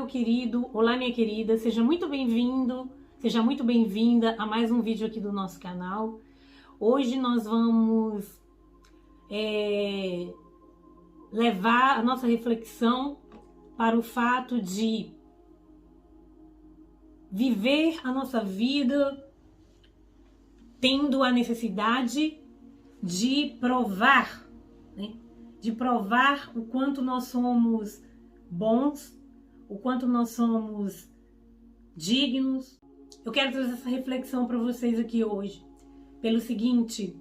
meu querido, olá minha querida, seja muito bem-vindo, seja muito bem-vinda a mais um vídeo aqui do nosso canal. Hoje nós vamos levar a nossa reflexão para o fato de viver a nossa vida tendo a necessidade de provar, né? De provar o quanto nós somos bons, o quanto nós somos dignos. Eu quero trazer essa reflexão para vocês aqui hoje, pelo seguinte,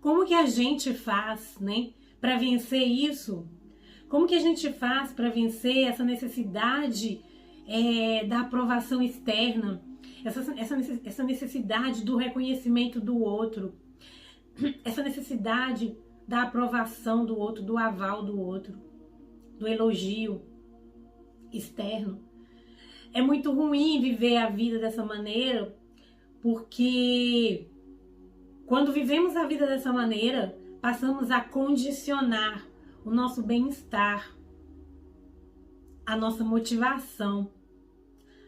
como que a gente faz, né, para vencer isso? Como que a gente faz para vencer essa necessidade da aprovação externa, essa necessidade do reconhecimento do outro, essa necessidade da aprovação do outro, do aval do outro, do elogio externo? É muito ruim viver a vida dessa maneira, porque quando vivemos a vida dessa maneira, passamos a condicionar o nosso bem-estar, a nossa motivação,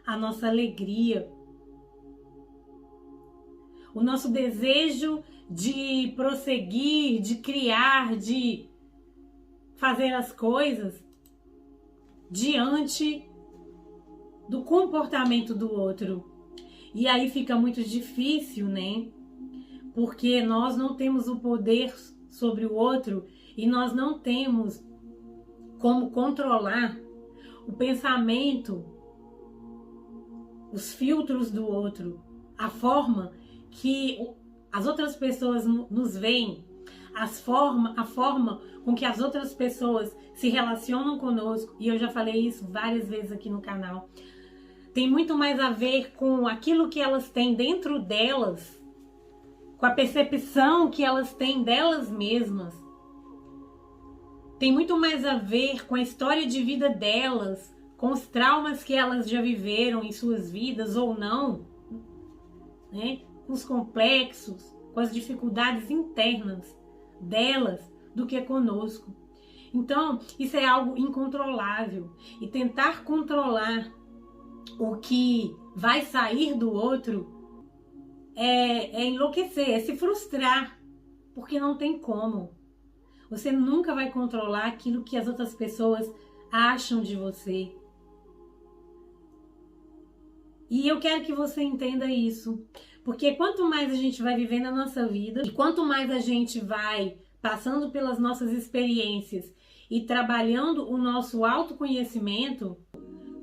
a nossa alegria, o nosso desejo de prosseguir, de criar, de fazer as coisas diante do comportamento do outro. E aí fica muito difícil, né? Porque nós não temos o poder sobre o outro e nós não temos como controlar o pensamento, os filtros do outro, a forma que as outras pessoas nos veem, a forma com que as outras pessoas se relacionam conosco, e eu já falei isso várias vezes aqui no canal, tem muito mais a ver com aquilo que elas têm dentro delas, com a percepção que elas têm delas mesmas. Tem muito mais a ver com a história de vida delas, com os traumas que elas já viveram em suas vidas ou não, né? Com os complexos, com as dificuldades internas delas, do que conosco. Então, isso é algo incontrolável. E tentar controlar o que vai sair do outro é enlouquecer, é se frustrar, porque não tem como. Você nunca vai controlar aquilo que as outras pessoas acham de você. E eu quero que você entenda isso, porque quanto mais a gente vai vivendo a nossa vida e quanto mais a gente vai passando pelas nossas experiências e trabalhando o nosso autoconhecimento,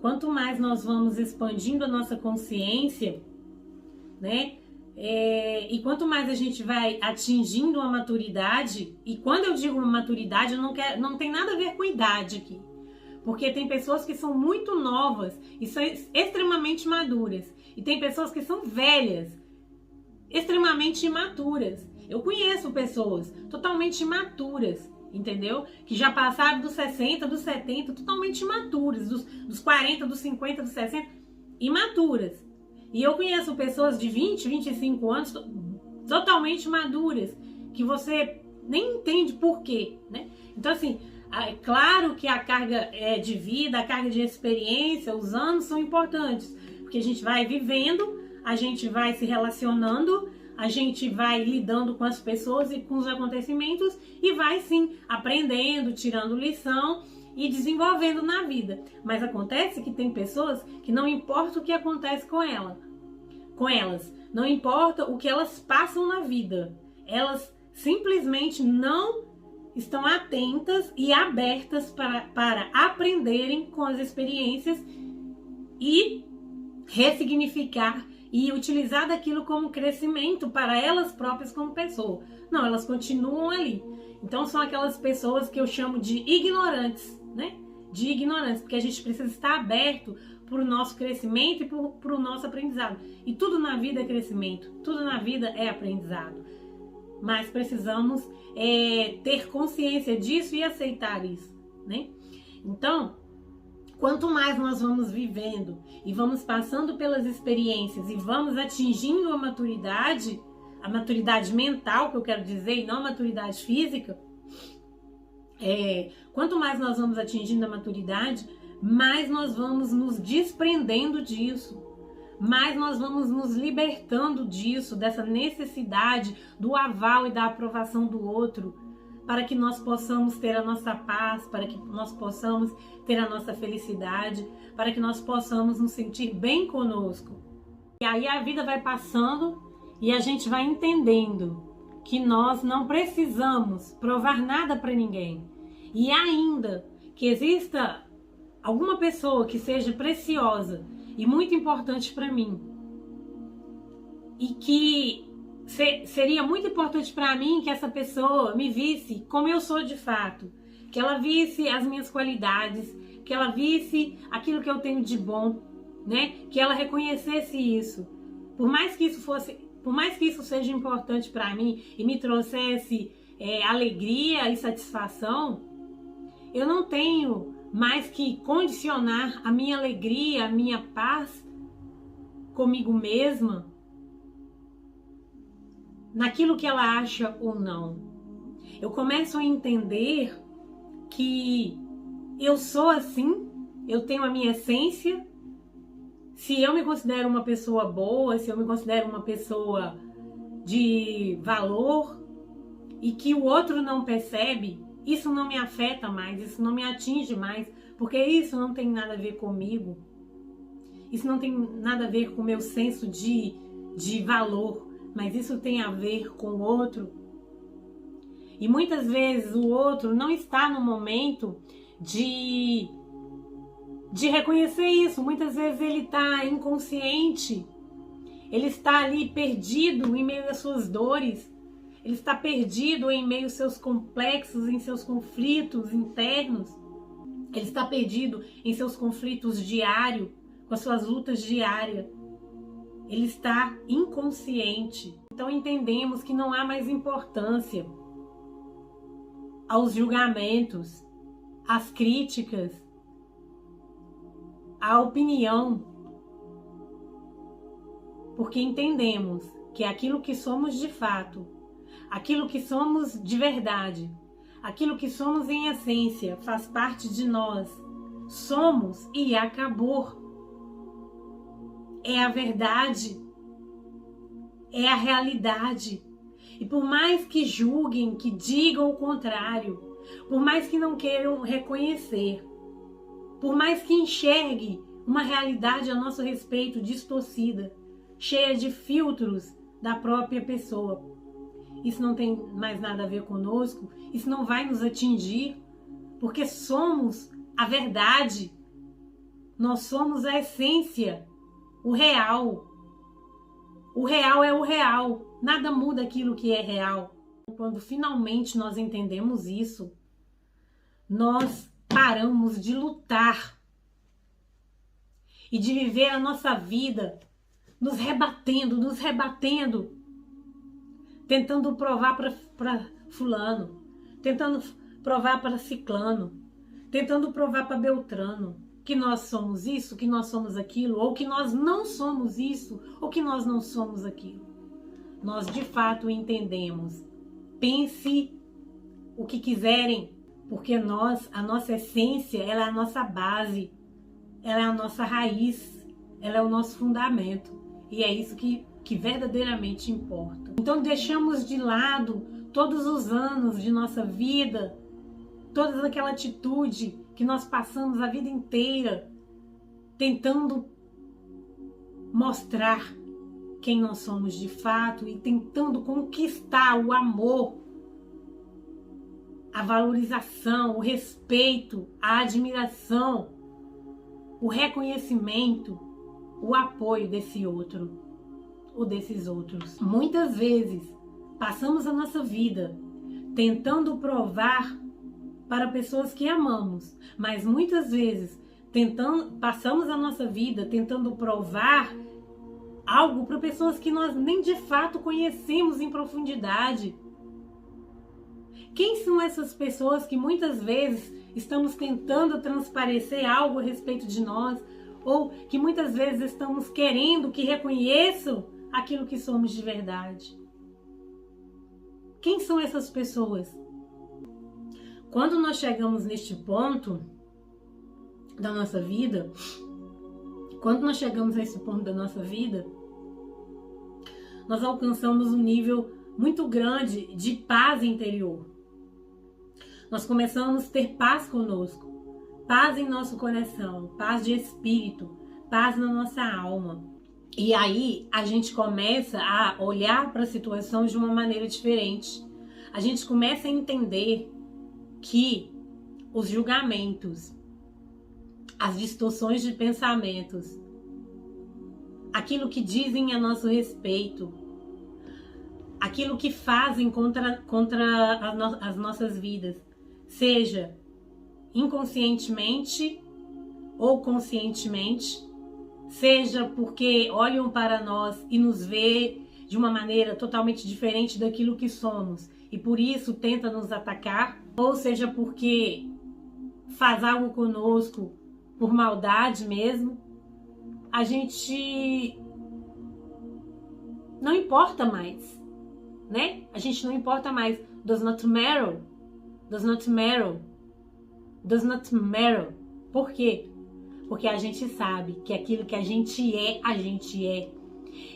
quanto mais nós vamos expandindo a nossa consciência, né? E quanto mais a gente vai atingindo a maturidade, e quando eu digo maturidade, não tem nada a ver com idade aqui, porque tem pessoas que são muito novas e são extremamente maduras, e tem pessoas que são velhas, extremamente imaturas. Eu conheço pessoas totalmente imaturas, entendeu? Que já passaram dos 60, dos 70, totalmente imaturas, dos 40, dos 50, dos 60, imaturas. E eu conheço pessoas de 20, 25 anos totalmente maduras, que você nem entende por quê, né? Então, assim, é claro que a carga de vida, a carga de experiência, os anos são importantes, porque a gente vai vivendo, a gente vai se relacionando, a gente vai lidando com as pessoas e com os acontecimentos e vai sim aprendendo, tirando lição e desenvolvendo na vida. Mas acontece que tem pessoas que não importa o que acontece com elas, não importa o que elas passam na vida, elas simplesmente não estão atentas e abertas para aprenderem com as experiências e ressignificar e utilizar daquilo como crescimento para elas próprias como pessoa. Não, elas continuam ali. Então são aquelas pessoas que eu chamo de ignorantes, né? De ignorantes, porque a gente precisa estar aberto para o nosso crescimento e para o nosso aprendizado. E tudo na vida é crescimento, tudo na vida é aprendizado. Mas precisamos ter consciência disso e aceitar isso, né? Então, quanto mais nós vamos vivendo e vamos passando pelas experiências e vamos atingindo a maturidade mental, que eu quero dizer, e não a maturidade física, quanto mais nós vamos atingindo a maturidade, mais nós vamos nos desprendendo disso, mais nós vamos nos libertando disso, dessa necessidade do aval e da aprovação do outro, para que nós possamos ter a nossa paz, para que nós possamos ter a nossa felicidade, para que nós possamos nos sentir bem conosco. E aí a vida vai passando e a gente vai entendendo que nós não precisamos provar nada para ninguém. E ainda que exista alguma pessoa que seja preciosa e muito importante para mim, e que seria muito importante para mim que essa pessoa me visse como eu sou de fato, que ela visse as minhas qualidades, que ela visse aquilo que eu tenho de bom, né? Que ela reconhecesse isso. Por mais que isso seja importante para mim e me trouxesse alegria e satisfação, eu não tenho mais que condicionar a minha alegria, a minha paz comigo mesma naquilo que ela acha ou não. Eu começo a entender que eu sou assim, eu tenho a minha essência. Se eu me considero uma pessoa boa, se eu me considero uma pessoa de valor e que o outro não percebe, isso não me afeta mais, isso não me atinge mais, porque isso não tem nada a ver comigo. Isso não tem nada a ver com o meu senso de valor, mas isso tem a ver com o outro. E muitas vezes o outro não está no momento de reconhecer isso. Muitas vezes ele está inconsciente, ele está ali perdido em meio às suas dores, ele está perdido em meio aos seus complexos, em seus conflitos internos, ele está perdido em seus conflitos diários, com as suas lutas diárias. Ele está inconsciente. Então entendemos que não há mais importância aos julgamentos, às críticas, à opinião, porque entendemos que aquilo que somos de fato, aquilo que somos de verdade, aquilo que somos em essência, faz parte de nós. Somos e acabou. É a verdade, é a realidade. E por mais que julguem, que digam o contrário, por mais que não queiram reconhecer, por mais que enxergue uma realidade a nosso respeito distorcida, cheia de filtros da própria pessoa, isso não tem mais nada a ver conosco, isso não vai nos atingir, porque somos a verdade, nós somos a essência, o real. O real é o real, nada muda aquilo que é real. Quando finalmente nós entendemos isso, nós paramos de lutar e de viver a nossa vida nos rebatendo, tentando provar para fulano, tentando provar para ciclano, tentando provar para beltrano que nós somos isso, que nós somos aquilo, ou que nós não somos isso, ou que nós não somos aquilo. Nós de fato entendemos. Pense o que quiserem, porque a nossa essência, ela é a nossa base, ela é a nossa raiz, ela é o nosso fundamento. E é isso que verdadeiramente importa. Então deixamos de lado todos os anos de nossa vida, toda aquela atitude que nós passamos a vida inteira tentando mostrar quem nós somos de fato e tentando conquistar o amor, a valorização, o respeito, a admiração, o reconhecimento, o apoio desse outro ou desses outros. Muitas vezes passamos a nossa vida tentando provar para pessoas que amamos, mas muitas vezes passamos a nossa vida tentando provar algo para pessoas que nós nem de fato conhecemos em profundidade. Quem são essas pessoas que muitas vezes estamos tentando transparecer algo a respeito de nós, ou que muitas vezes estamos querendo que reconheçam aquilo que somos de verdade? Quem são essas pessoas? Quando nós chegamos neste ponto, da nossa vida, quando nós chegamos a esse ponto da nossa vida, nós alcançamos um nível muito grande de paz interior. Nós começamos a ter paz conosco, paz em nosso coração, paz de espírito, paz na nossa alma. E aí a gente começa a olhar para a situação de uma maneira diferente. A gente começa a entender que os julgamentos, as distorções de pensamentos, aquilo que dizem a nosso respeito, aquilo que fazem contra as nossas vidas, seja inconscientemente ou conscientemente, seja porque olham para nós e nos vê de uma maneira totalmente diferente daquilo que somos e por isso tenta nos atacar, ou seja porque faz algo conosco por maldade mesmo, a gente não importa mais, né? A gente não importa mais. Does not matter. Does not matter. Does not matter. Por quê? Porque a gente sabe que aquilo que a gente é, a gente é.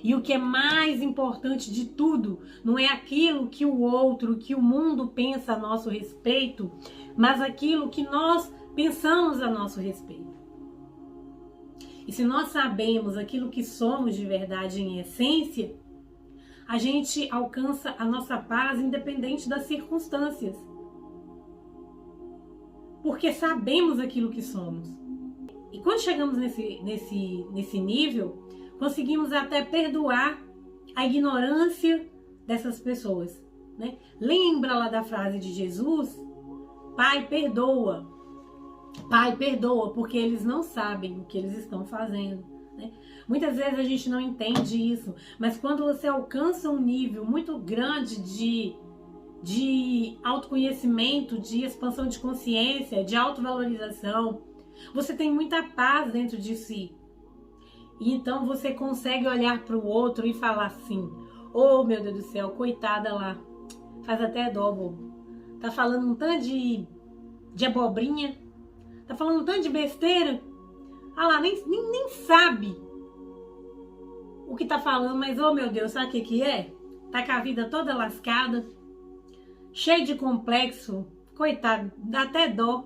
E o que é mais importante de tudo não é aquilo que o outro, que o mundo pensa a nosso respeito, mas aquilo que nós pensamos a nosso respeito. E se nós sabemos aquilo que somos de verdade em essência, a gente alcança a nossa paz independente das circunstâncias. Porque sabemos aquilo que somos. E quando chegamos nesse nível, conseguimos até perdoar a ignorância dessas pessoas, né? Lembra lá da frase de Jesus? Pai, perdoa. Pai, perdoa, porque eles não sabem o que eles estão fazendo, né? Muitas vezes a gente não entende isso, mas quando você alcança um nível muito grande de autoconhecimento, de expansão de consciência, de autovalorização, você tem muita paz dentro de si. E então você consegue olhar para o outro e falar assim: oh, meu Deus do céu, coitada lá, faz até dó, bobo. Tá falando um tanto de abobrinha, tá falando um tanto de besteira. Ah lá, nem sabe o que tá falando, mas oh meu Deus, sabe o que é? Tá com a vida toda lascada, cheio de complexo, coitado, dá até dó.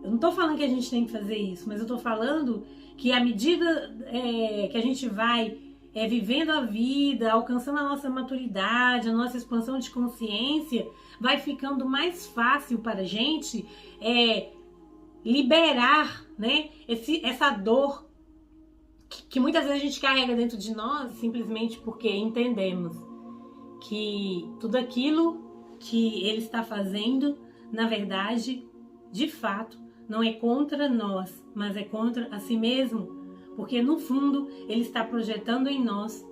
Eu não tô falando que a gente tem que fazer isso, mas eu tô falando que à medida que a gente vai vivendo a vida, alcançando a nossa maturidade, a nossa expansão de consciência, vai ficando mais fácil para a gente liberar, né, essa dor que muitas vezes a gente carrega dentro de nós simplesmente porque entendemos que tudo aquilo que ele está fazendo, na verdade, de fato, não é contra nós, mas é contra a si mesmo, porque no fundo ele está projetando em nós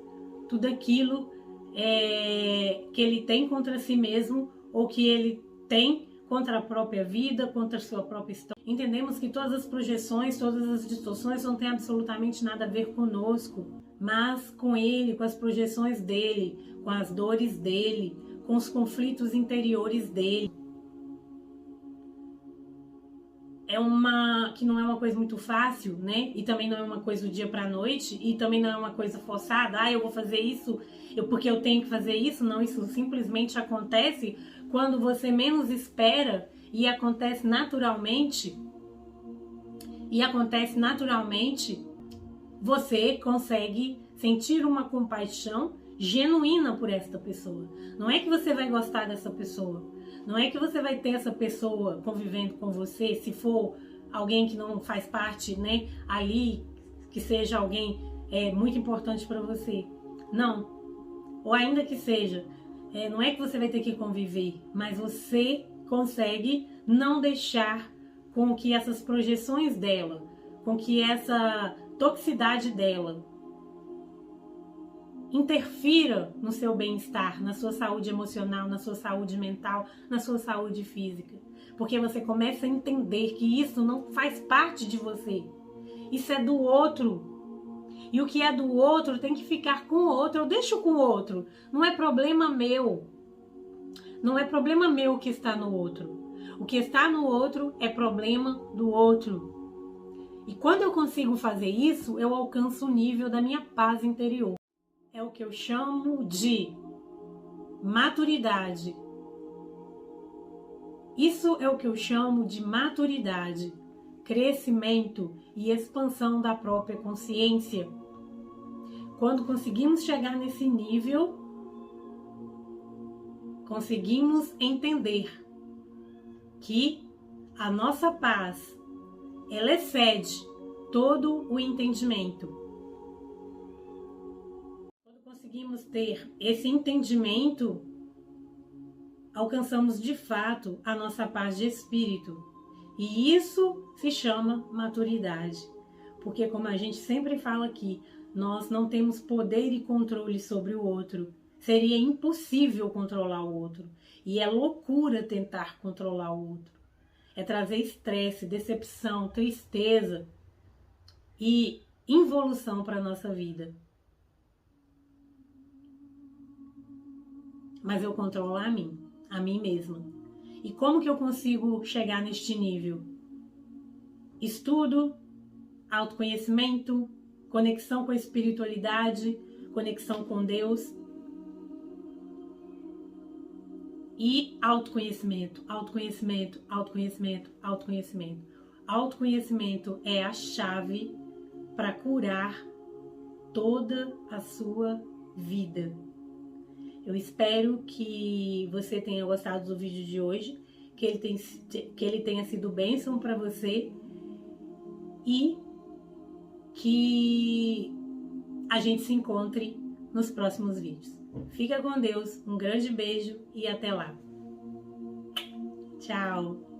tudo aquilo que ele tem contra si mesmo ou que ele tem contra a própria vida, contra a sua própria história. Entendemos que todas as projeções, todas as distorções não têm absolutamente nada a ver conosco, mas com ele, com as projeções dele, com as dores dele, com os conflitos interiores dele. Que não é uma coisa muito fácil, né? E também não é uma coisa do dia para a noite, e também não é uma coisa forçada. Eu vou fazer isso porque eu tenho que fazer isso. Não, isso simplesmente acontece quando você menos espera e acontece naturalmente. E acontece naturalmente, você consegue sentir uma compaixão genuína por esta pessoa. Não é que você vai gostar dessa pessoa. Não é que você vai ter essa pessoa convivendo com você, se for alguém que não faz parte, né, ali, que seja alguém muito importante para você. Não. Ou ainda que seja, não é que você vai ter que conviver, mas você consegue não deixar com que essas projeções dela, com que essa toxicidade dela interfira no seu bem-estar, na sua saúde emocional, na sua saúde mental, na sua saúde física. Porque você começa a entender que isso não faz parte de você. Isso é do outro. E o que é do outro tem que ficar com o outro. Eu deixo com o outro. Não é problema meu. Não é problema meu o que está no outro. O que está no outro é problema do outro. E quando eu consigo fazer isso, eu alcanço o nível da minha paz interior. É o que eu chamo de maturidade. Isso é o que eu chamo de maturidade, crescimento e expansão da própria consciência. Quando conseguimos chegar nesse nível, conseguimos entender que a nossa paz, ela excede todo o entendimento. Quando conseguimos ter esse entendimento, alcançamos de fato a nossa paz de espírito. E isso se chama maturidade. Porque, como a gente sempre fala aqui, nós não temos poder e controle sobre o outro. Seria impossível controlar o outro. E é loucura tentar controlar o outro. É trazer estresse, decepção, tristeza e involução para a nossa vida. Mas eu controlo a mim mesma. E como que eu consigo chegar neste nível? Estudo, autoconhecimento, conexão com a espiritualidade, conexão com Deus e autoconhecimento, autoconhecimento, autoconhecimento, autoconhecimento. Autoconhecimento é a chave para curar toda a sua vida. Eu espero que você tenha gostado do vídeo de hoje, que ele tenha sido bênção para você e que a gente se encontre nos próximos vídeos. Fica com Deus, um grande beijo e até lá. Tchau!